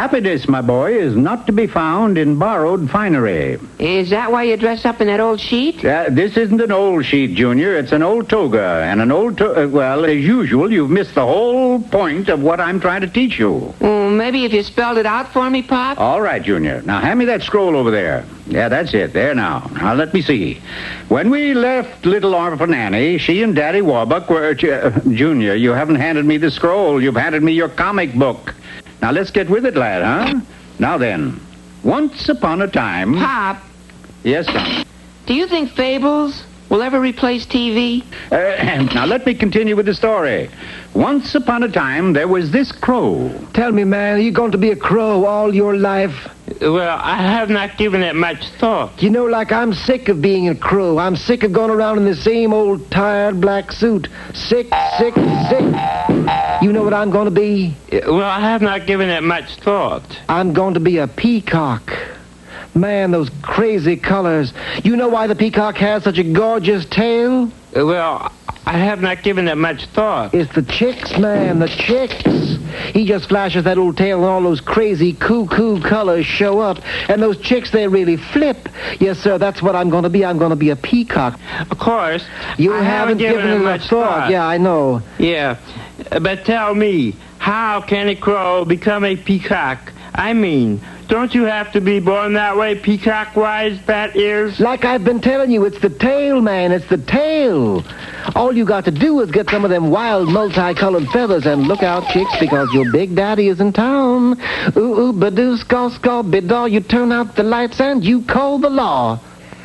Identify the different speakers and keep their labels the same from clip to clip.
Speaker 1: Happiness, my boy, is not to be found in borrowed finery.
Speaker 2: Is that why you dress up in that old sheet?
Speaker 1: This isn't an old sheet, Junior. It's an old toga. And an old well, as usual, you've missed the whole point of what I'm trying to teach you.
Speaker 2: Maybe if you spelled it out for me, Pop?
Speaker 1: All right, Junior. Now, hand me that scroll over there. Yeah, that's it. There now. Now, let me see. When we left little Orphan Annie, she and Daddy Warbuck were... Junior, you haven't handed me the scroll. You've handed me your comic book. Now, let's get with it, lad, huh? Now then, once upon a time...
Speaker 2: Pop?
Speaker 1: Yes, son?
Speaker 2: Do you think fables will ever replace TV?
Speaker 1: Now, let me continue with the story. Once upon a time, there was this crow.
Speaker 3: Tell me, man, are you going to be a crow all your life?
Speaker 4: Well, I have not given it much thought.
Speaker 3: You know, like, I'm sick of being a crow. I'm sick of going around in the same old tired black suit. Sick, sick, sick. You know what I'm going to be?
Speaker 4: Well, I have not given it much thought.
Speaker 3: I'm going to be a peacock. Man, those crazy colors. You know why the peacock has such a gorgeous tail?
Speaker 4: Well, I have not given it much thought.
Speaker 3: It's the chicks, man, the chicks. He just flashes that old tail and all those crazy cuckoo colors show up. And those chicks, they really flip. Yes, sir, that's what I'm going to be. I'm going to be a peacock.
Speaker 4: Of course.
Speaker 3: You haven't given it much thought. Yeah, I know.
Speaker 4: Yeah, but tell me, how can a crow become a peacock? I mean, don't you have to be born that way, peacock-wise, fat ears?
Speaker 3: Like I've been telling you, it's the tail, man. It's the tail. All you got to do is get some of them wild, multicolored feathers and look out, chicks, because your big daddy is in town. Ooh, badoo, skaw, bidaw. You turn out the lights and you call the law.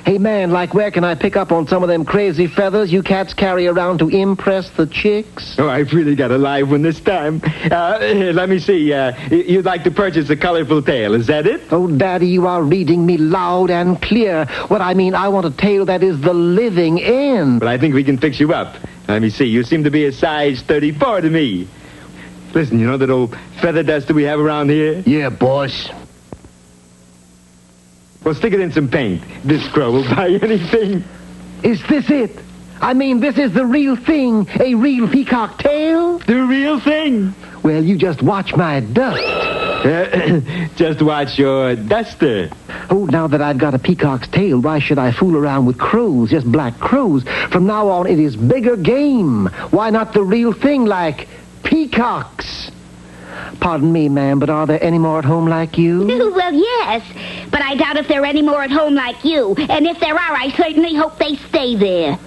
Speaker 3: Hey, man, like, where can I pick up on some of them crazy feathers you cats carry around to impress the chicks?
Speaker 5: Oh, I've really got a live one this time. Let me see. You'd like to purchase a colorful tail, is that it?
Speaker 3: Oh, Daddy, you are reading me loud and clear. What I mean, I want a tail that is the living end.
Speaker 5: But I think we can fix you up. Let me see. You seem to be a size 34 to me. Listen, you know that old feather duster we have around here?
Speaker 3: Yeah, boss.
Speaker 5: Well, stick it in some paint. This crow will buy anything.
Speaker 3: Is this it? I mean, this is the real thing, a real peacock tail?
Speaker 5: The real thing.
Speaker 3: Well, you just watch my dust.
Speaker 5: Just watch your duster.
Speaker 3: Oh, now that I've got a peacock's tail, why should I fool around with crows, just black crows? From now on, it is bigger game. Why not the real thing, like peacocks? Pardon me, ma'am, but are there any more at home like you?
Speaker 6: Well, yes, but I doubt if there are any more at home like you. And if there are, I certainly hope they stay there.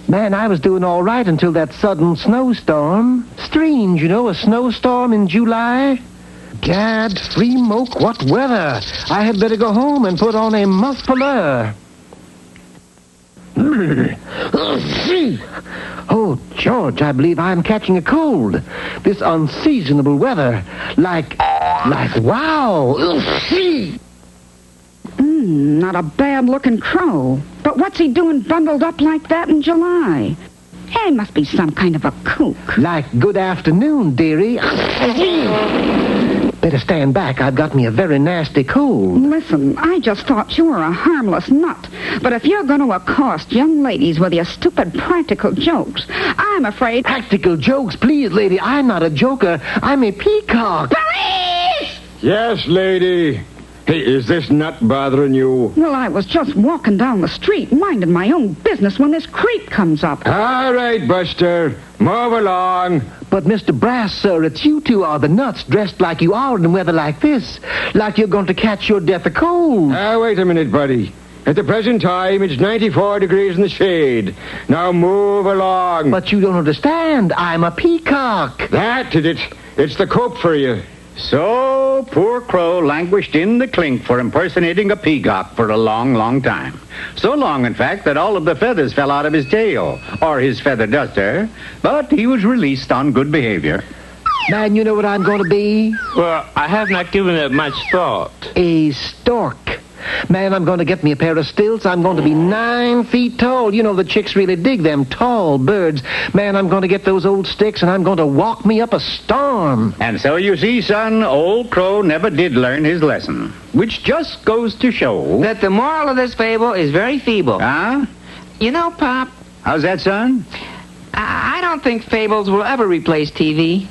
Speaker 3: Man, I was doing all right until that sudden snowstorm. Strange, you know, a snowstorm in July. Gad, free moke, what weather. I had better go home and put on a muffler. Oh, George, I believe I'm catching a cold. This unseasonable weather. Like, wow.
Speaker 7: Not a bad-looking crow. But what's he doing bundled up like that in July? He must be some kind of a kook.
Speaker 3: Like, good afternoon, dearie. Better stand back. I've got me a very nasty cold.
Speaker 7: Listen, I just thought you were a harmless nut. But if you're going to accost young ladies with your stupid practical jokes, I'm afraid...
Speaker 3: Practical jokes? Please, lady, I'm not a joker. I'm a peacock.
Speaker 6: Police!
Speaker 5: Yes, lady. Hey, is this nut bothering you?
Speaker 7: Well, I was just walking down the street, minding my own business when this creep comes up.
Speaker 5: All right, Buster. Move along.
Speaker 3: But, Mr. Brass, sir, it's you two are the nuts dressed like you are in weather like this. Like you're going to catch your death of cold.
Speaker 5: Wait a minute, buddy. At the present time, it's 94 degrees in the shade. Now move along.
Speaker 3: But you don't understand. I'm a peacock.
Speaker 5: That is it. It's the cope for you.
Speaker 1: So, poor Crow languished in the clink for impersonating a peacock for a long, long time. So long, in fact, that all of the feathers fell out of his tail, or his feather duster, but he was released on good behavior.
Speaker 3: Man, you know what I'm going to be?
Speaker 4: Well, I have not given it much thought.
Speaker 3: A stork. Man, I'm going to get me a pair of stilts. I'm going to be 9 feet tall. You know, the chicks really dig them tall birds. Man, I'm going to get those old sticks, and I'm going to walk me up a storm.
Speaker 1: And so you see, son, old Crow never did learn his lesson, which just goes to show...
Speaker 2: That the moral of this fable is very feeble.
Speaker 1: Huh?
Speaker 2: You know, Pop...
Speaker 1: How's that, son?
Speaker 2: I don't think fables will ever replace TV.